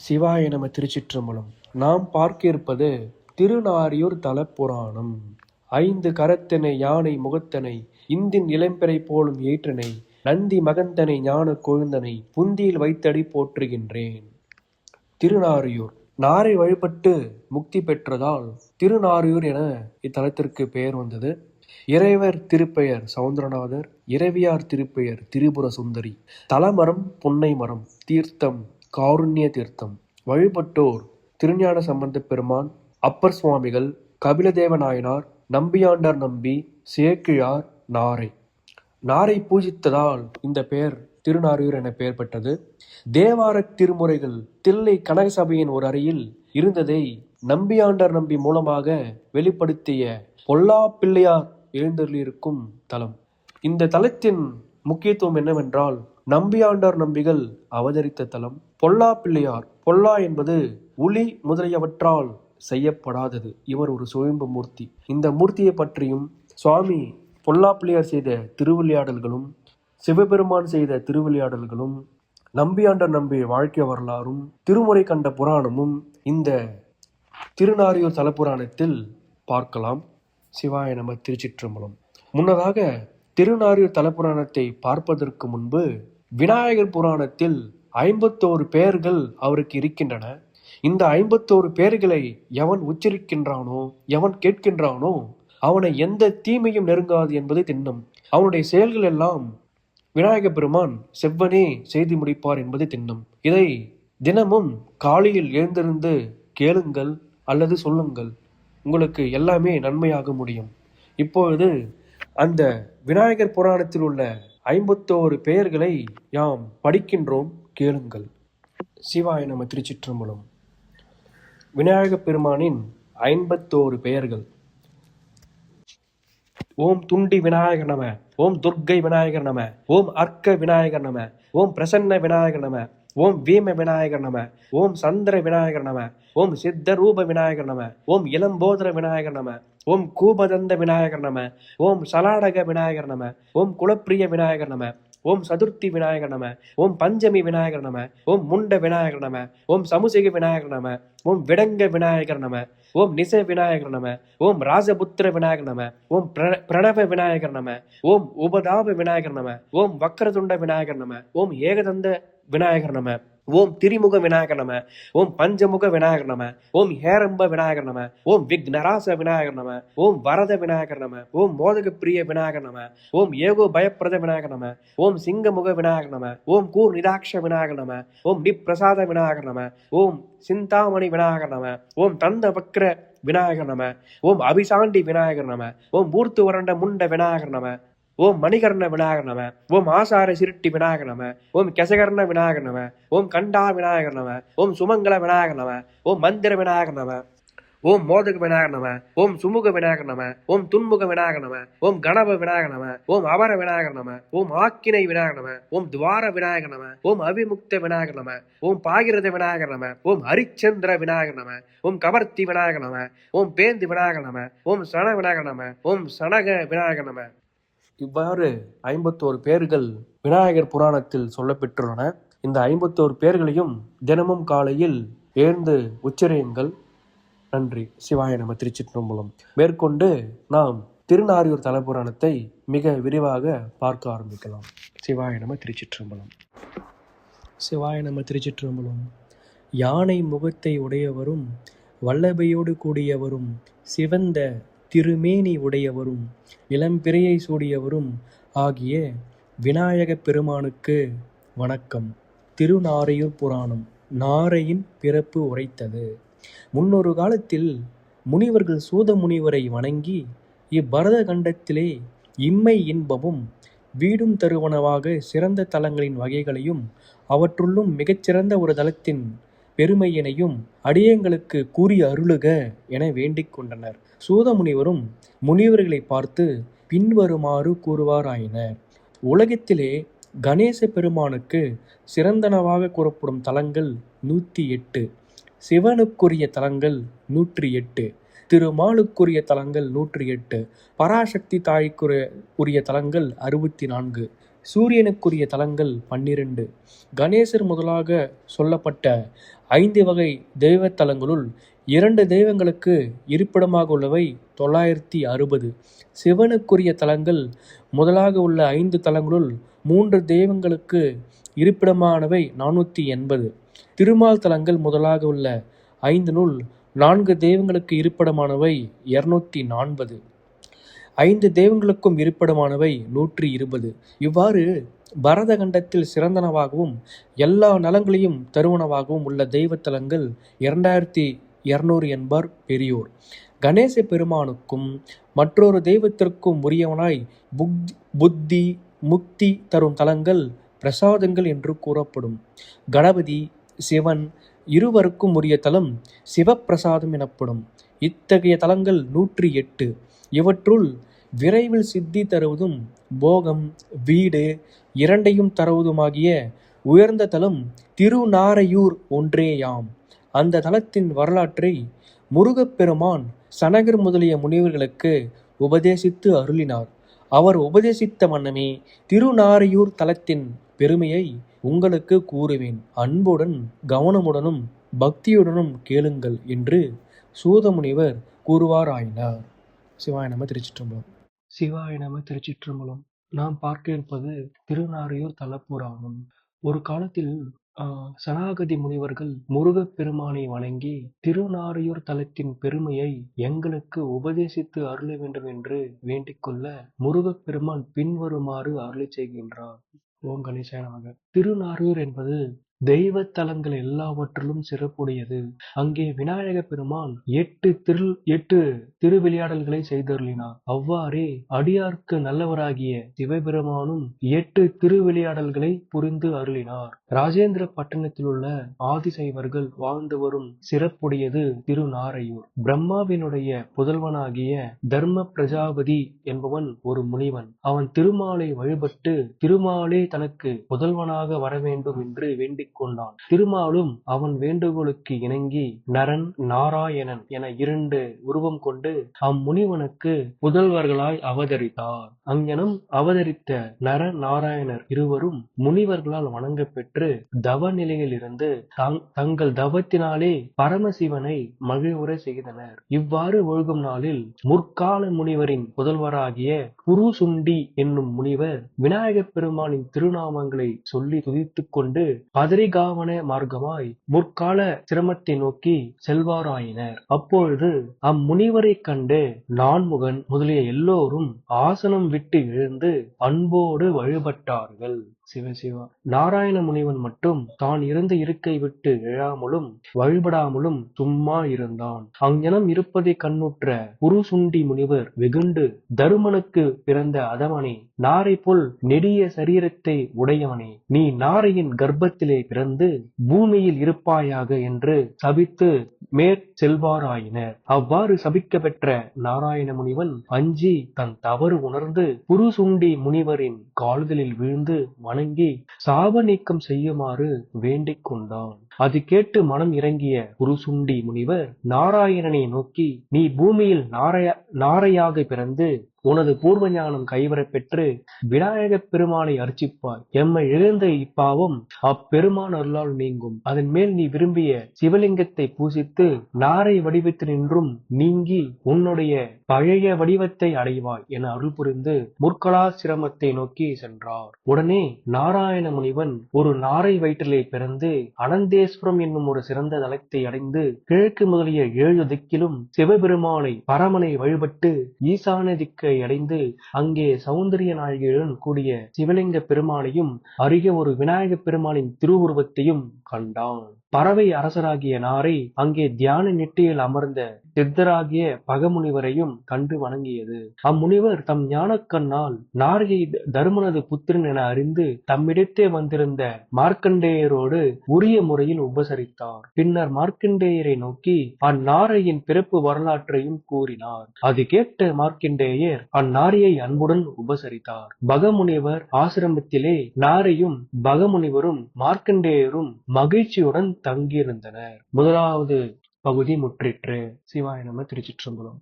சிவாய நம. திருச்சிற்றம்பலம். நாம் பார்க்க இருப்பது திருநாரியூர் தலப்புராணம். 5 கரத்தனை யானை முகத்தனை இந்தின் இளம்பிறை போலும் ஏற்றனை நந்தி மகந்தனை ஞான கொழுந்தனை புந்தியில் வைத்தடி போற்றுகின்றேன். திருநாரியூர் நாரை வழிபட்டு முக்தி பெற்றதால் திருநாரியூர் என இத்தலத்திற்கு பெயர் வந்தது. இறைவர் திருப்பெயர் சவுந்தரநாதர், இறைவியார் திருப்பெயர் திரிபுர சுந்தரி. தலமரம் புன்னை மரம், தீர்த்தம் காருண்ய தீர்த்தம். வழிபட்டோர் திருஞான சம்பந்த பெருமான், அப்பர் சுவாமிகள், கபிலதேவ நாயனார், நம்பியாண்டார் நம்பி, சேக்கிழார், நாரை. நாரை பூஜித்ததால் இந்த பெயர் திருநாரியூர் என பெயர் பெற்றது. தேவார திருமுறைகள் தில்லை கனக சபையின் ஒரு அறையில் இருந்ததை நம்பியாண்டார் நம்பி மூலமாக வெளிப்படுத்திய பொல்லா பிள்ளையார் எழுந்தருளியிருக்கும் தலம். இந்த தலத்தின் முக்கியத்துவம் என்னவென்றால், நம்பியாண்டார் நம்பிகள் அவதரித்த தலம். பொல்லா பிள்ளையார், பொல்லா என்பது உளி முதலியவற்றால் செய்யப்படாதது. இவர் ஒரு சுயம்பு மூர்த்தி. இந்த மூர்த்தியை பற்றியும் சுவாமி பொல்லா பிள்ளையார் செய்த திருவிளையாடல்களும் சிவபெருமான் செய்த திருவிளையாடல்களும் நம்பியாண்டார் நம்பி வாழ்க்கை வரலாறும் திருமுறை கண்ட புராணமும் இந்த திருநாரியூர் தலப்புராணத்தில் பார்க்கலாம். சிவாய நம. திருச்சிற்றம்பலம். முன்னதாக திருநாரியூர் தலப்புராணத்தை பார்ப்பதற்கு முன்பு விநாயகர் புராணத்தில் 51 பெயர்கள் அவருக்கு இருக்கின்றன. இந்த 51 பெயர்களை எவன் உச்சரிக்கின்றானோ, எவன் கேட்கின்றானோ, அவனை எந்த தீமையும் நெருங்காது என்பது திண்ணம். அவனுடைய செயல்கள் எல்லாம் விநாயக பெருமான் செவ்வனே செய்து முடிப்பார் என்பது திண்ணம். இதை தினமும் காலையில் எழுந்திருந்து கேளுங்கள் அல்லது சொல்லுங்கள். உங்களுக்கு எல்லாமே நன்மையாக முடியும். இப்பொழுது அந்த விநாயகர் புராணத்தில் உள்ள 51 பெயர்களை யாம் படிக்கின்றோம், கேளுங்கள். சிவாய நம. திருச்சிற்றம்பலம். விநாயக பெருமானின் 51 பெயர்கள். ஓம் துண்டி விநாயகர் நம, ஓம் துர்க்கை விநாயகர் நம, ஓம் அர்க்க விநாயகர் நம, ஓம் பிரசன்ன விநாயகர் நம, ஓம் வீம விநாயகர் நம, ஓம் சந்திர விநாயகர் நம, ஓம் சித்த ரூப விநாயகர் நம, ஓம் இளம்போதர விநாயகர் நம, ஓம் கூபதந்த விநாயகர் நம, ஓம் சலாடக விநாயகர் நம, ஓம் குலப்பிரிய விநாயகர் நம, ஓம் சதுர்த்தி விநாயகர் நம, ஓம் பஞ்சமி விநாயகர் நம, ஓம் முண்ட விநாயகர் நம, ஓம் சமுசிக விநாயகர் நம, ஓம் விடங்க விநாயகர் நம, ஓம் நிச விநாயகர் நம, ஓம் ராஜபுத்திர விநாயகர் நம, ஓம் பிரணவ விநாயகர் நம, ஓம் உபதாப விநாயகர் நம, ஓம் வக்ரதுண்ட விநாயகர் நம, ஓம் ஏகதந்த விநாயகர் நம, ஓம் திரிமுக விநாயகர் நம, ஓம் பஞ்சமுக விநாயகர் நம, ஓம் ஹேரம்ப விநாயகர் நம, ஓம் விக்னராச விநாயகர் நம, ஓம் வரத விநாயகர் நம, ஓம் மோதக பிரிய விநாயகர் நம, ஓம் ஏகோ பயப்பிரத விநாயகர் நம, ஓம் சிங்கமுக விநாயகர் நம, ஓம் கூர் நிதாட்ச விநாயகர் நம, ஓம் நிப்பிரசாத விநாயகர் நம, ஓம் சிந்தாமணி விநாயகர் நம, ஓம் தந்த வக்ர விநாயகர் நம, ஓம் அபிசாண்டி விநாயகர் நம, ஓம் மூர்த்து வறண்ட முண்ட விநாயகர் நம, ஓம் மணிகர்ண விநாயகர் நம, ஓம் ஆசார சிருட்டி விநாயகர் நம, ஓம் கெசகர்ண விநாயகர் நம, ஓம் கண்டா விநாயகர் நம, ஓம் சுமங்கல விநாயகர் நம, ஓம் மந்திர விநாயகர் நம, ஓம் மோதக விநாயகர் நம, ஓம் சுமுக விநாயகர் நம, ஓம் துன்முக விநாயகர் நம, ஓம் கணப விநாயகர் நம, ஓம் அபர விநாயகர் நம, ஓம் ஆக்கினை விநாயகர் நம, ஓம் துவார விநாயகர் நம, ஓம் அவிமுக்த விநாயகர் நம, ஓம் பாகிரத விநாயகர் நம, ஓம் ஹரிச்சந்திர விநாயகர் நம, ஓம் கவர்த்தி விநாயகர் நம, ஓம் பேந்து விநாயகர் நம, ஓம் சன விநாயகர் நம, ஓம் சனக விநாயகர் நம. இவ்வாறு 51 பெயர்கள் விநாயகர் புராணத்தில் சொல்லப்பெற்றுள்ளன. இந்த 51 பெயர்களையும் தினமும் காலையில் எழுந்து உச்சரியுங்கள். நன்றி. சிவாய நம. திருச்சிற்றம்பலம். மேற்கொண்டு நாம் திருநாரியூர் தலப்புராணத்தை மிக விரிவாக பார்க்க ஆரம்பிக்கலாம். சிவாய நம. திருச்சிற்றம்பலம். சிவாய நம. திருச்சிற்றம்பலம். யானை முகத்தை உடையவரும் வல்லபையோடு கூடியவரும் சிவந்த திருமேனி உடையவரும் இளம்பிறையை சூடியவரும் ஆகிய விநாயக பெருமானுக்கு வணக்கம். திருநாரையூர் புராணம். நாரையின் பிறப்பு உரைத்தது. முன்னொரு காலத்தில் முனிவர்கள் சூத முனிவரை வணங்கி இப்பரத கண்டத்திலே இம்மை இன்பமும் வீடும் தருவனவாக சிறந்த தலங்களின் வகைகளையும் அவற்றுள்ளும் மிகச்சிறந்த ஒரு தலத்தின் பெருமையினையும் அடியங்களுக்கு கூறி அருளுக என வேண்டிக் கொண்டனர். சூத முனிவரும் முனிவர்களை பார்த்து பின்வருமாறு கூறுவாராயினர். உலகத்திலே கணேச பெருமானுக்கு சிறந்தனவாக கூறப்படும் தலங்கள் 108, சிவனுக்குரிய தலங்கள் 108, திருமாலுக்குரிய தலங்கள் 108, பராசக்தி தாய்க்குரிய தலங்கள் 64, சூரியனுக்குரிய தலங்கள் 12. கணேசர் முதலாக சொல்லப்பட்ட 5 வகை தெய்வத்தலங்களுள் 2 தெய்வங்களுக்கு இருப்பிடமாக உள்ளவை 960. சிவனுக்குரிய தலங்கள் முதலாக உள்ள 5 தலங்களுள் 3 தெய்வங்களுக்கு இருப்பிடமானவை 480. திருமால் தலங்கள் முதலாக உள்ள 5 4 தெய்வங்களுக்கு இருப்பிடமானவை 240. 5 தெய்வங்களுக்கும் இருப்பிடமானவை 120. இவ்வாறு பரத கண்டத்தில் சிறந்தனவாகவும் எல்லா நலங்களையும் தருவனவாகவும் உள்ள தெய்வத்தலங்கள் 2200 என்பார் பெரியோர். கணேச பெருமானுக்கும் மற்றொரு தெய்வத்திற்கும் உரியவனாய் புத்தி முக்தி தரும் தலங்கள் பிரசாதங்கள் என்று கூறப்படும். கணபதி சிவன் இருவருக்கும் உரிய தலம் சிவப்பிரசாதம் எனப்படும். இத்தகைய தலங்கள் 108. இவற்றுள் விரைவில் சித்தி தருவதும் போகம் வீடு இரண்டையும் தருவதுமாகிய உயர்ந்த தலம் திருநாரையூர் ஒன்றேயாம். அந்த தலத்தின் வரலாற்றை முருகப்பெருமான் சனகர் முதலிய முனிவர்களுக்கு உபதேசித்து அருளினார். அவர் உபதேசித்த வண்ணமே திருநாரையூர் தலத்தின் பெருமையை உங்களுக்கு கூறுவேன். அன்புடன் கவனமுடனும் பக்தியுடனும் கேளுங்கள் என்று சூதமுனிவர் கூறுவாராயினார். சிவாய நம திருச்சிற்றம்பலம். சிவாய நம திருச்சிற்றம்பலம். நாம் பார்க்க இருப்பது திருநாரையூர் தலப்புராணம். ஒரு காலத்தில் சனாகதி முனிவர்கள் முருகப்பெருமானை வணங்கி திருநாரையூர் தலத்தின் பெருமையை எங்களுக்கு உபதேசித்து அருள வேண்டும் என்று வேண்டிக்கொள்ள முருகப்பெருமான் பின்வருமாறு அருளி செய்கின்றார். ஓம் கணேசாய நமக. திருநாரையூர் என்பது தெய்வ தலங்கள் எல்லாவற்றிலும் சிறப்புடையது. அங்கே விநாயக பெருமான் 8 திருவிளையாடல்களை செய்தருளினார். அவ்வாறே அடியார்க்கு நல்லவராகிய சிவபெருமானும் 8 திருவிளையாடல்களை புரிந்து அருளினார். ராஜேந்திர பட்டணத்தில் உள்ள ஆதிசைவர்கள் வாழ்ந்து வரும் சிறப்புடையது திருநாரையூர். பிரம்மாவினுடைய புதல்வனாகிய தர்ம பிரஜாபதி என்பவன் ஒரு முனிவன். அவன் திருமாலை வழிபட்டு திருமாலே தனக்கு புதல்வனாக வர வேண்டும் என்று வேண்டிக் கொண்டான். திருமாலும் அவன் வேண்டுகோளுக்கு இணங்கி நரன் நாராயணன் என 2 உருவம் கொண்டு அம்முனிவனுக்கு புதல்வர்களாய் அவதரித்தார். அங்ஙனம் அவதரித்த நர நாராயணர் இருவரும் முனிவர்களால் வணங்க பெற்று தவ நிலையில் இருந்து தங்கள் தவத்தினாலே பரமசிவனை மகிழ்வுற செய்தனர். இவ்வாறு ஒழுகும் நாளில் முற்கால முனிவரின் புதல்வராகிய புருசுண்டி என்னும் முனிவர் விநாயகப் பெருமானின் திருநாமங்களை சொல்லி துதித்துக் கொண்டு பதரிகாவன மார்க்கமாய் முற்கால சிரமத்தை நோக்கி செல்வாராயினர். அப்பொழுது அம்முனிவரை கண்டு நான்முகன் முதலிய எல்லோரும் ஆசனம் விட்டு எழுந்து அன்போடு வழிபட்டார்கள். சிவசிவா. நாராயண முனிவன் மட்டும் தான் இருந்த இருக்கை விட்டு எழாமலும் வழிபடாமலும் சும்மா இருந்தான். அங்ஙனம் இருப்பதை கண்ணுற்ற புருசுண்டி முனிவர் வெகுண்டு தருமனுக்கு பிறந்த அதமனே, நாரை போல் நெடிய சரீரத்தை உடையவனே, நீ நாரையின் கர்ப்பத்திலே பிறந்து பூமியில் இருப்பாயாக என்று சபித்து மேற்செல்வாராயினர். அவ்வாறு சபிக்க பெற்ற நாராயண முனிவன் அஞ்சி தன் தவறு உணர்ந்து புருசுண்டி முனிவரின் கால்களில் வீழ்ந்து வணங்கி சாப நீக்கம் செய்யுமாறு வேண்டிக் கொண்டான். அது கேட்டு மனம் இறங்கிய புருசுண்டி முனிவர் நாராயணனை நோக்கி, நீ பூமியில் நாரையாக பிறந்து உனது பூர்வ ஞானம் கைவரப் பெற்று விநாயகப் பெருமானை அர்ச்சிப்பாய். எம்மை இழந்த இப்பாவம் அப்பெருமான் அருளால் நீங்கும். அதன் மேல் நீ விரும்பிய சிவலிங்கத்தை பூசித்து நாரை வடிவத்தில் நின்றும் நீங்கி உன்னுடைய பழைய வடிவத்தை அடைவாய் என அருள் புரிந்து முற்கலாசிரமத்தை நோக்கி சென்றார். உடனே நாராயண முனிவன் ஒரு நாரை வயிற்றிலே பிறந்து அனந்தேஸ்வரம் என்னும் ஒரு சிறந்த தலத்தை அடைந்து கிழக்கு முதலிய 7 திக்கிலும் சிவபெருமானை பரமனை வழிபட்டு ஈசான திக்கை அடைந்து அங்கே சௌந்தரிய நாயகியுடன் கூடிய சிவலிங்க பெருமானையும் அருகே ஒரு விநாயகப் பெருமானின் திருவுருவத்தையும் கண்டான். பறவை அரசராகிய நாரை அங்கே தியான நெட்டியில் அமர்ந்த சித்தராகிய பகமுனிவரையும் கண்டு வணங்கியது. அம்முனிவர் தம் ஞானக்கண்ணால் நாரையை தருமனது புத்திரன் என அறிந்து தம்மிடத்தே வந்திருந்த மார்க்கண்டேயரோடு உரிய முறையில் உபசரித்தார். பின்னர் மார்க்கண்டேயரை நோக்கி அந்நாரையின் பிறப்பு வரலாற்றையும் கூறினார். அது கேட்ட மார்க்கண்டேயர் அந்நாரையை அன்புடன் உபசரித்தார். பகமுனிவர் ஆசிரமத்திலே நாரையும் பகமுனிவரும் மார்க்கண்டேயரும் மகிழ்ச்சியுடன் தங்கியிருந்தனர். முதலாவது பகுதி முற்றிற்று. சிவாய நம. திருச்சிற்றம்பலம்.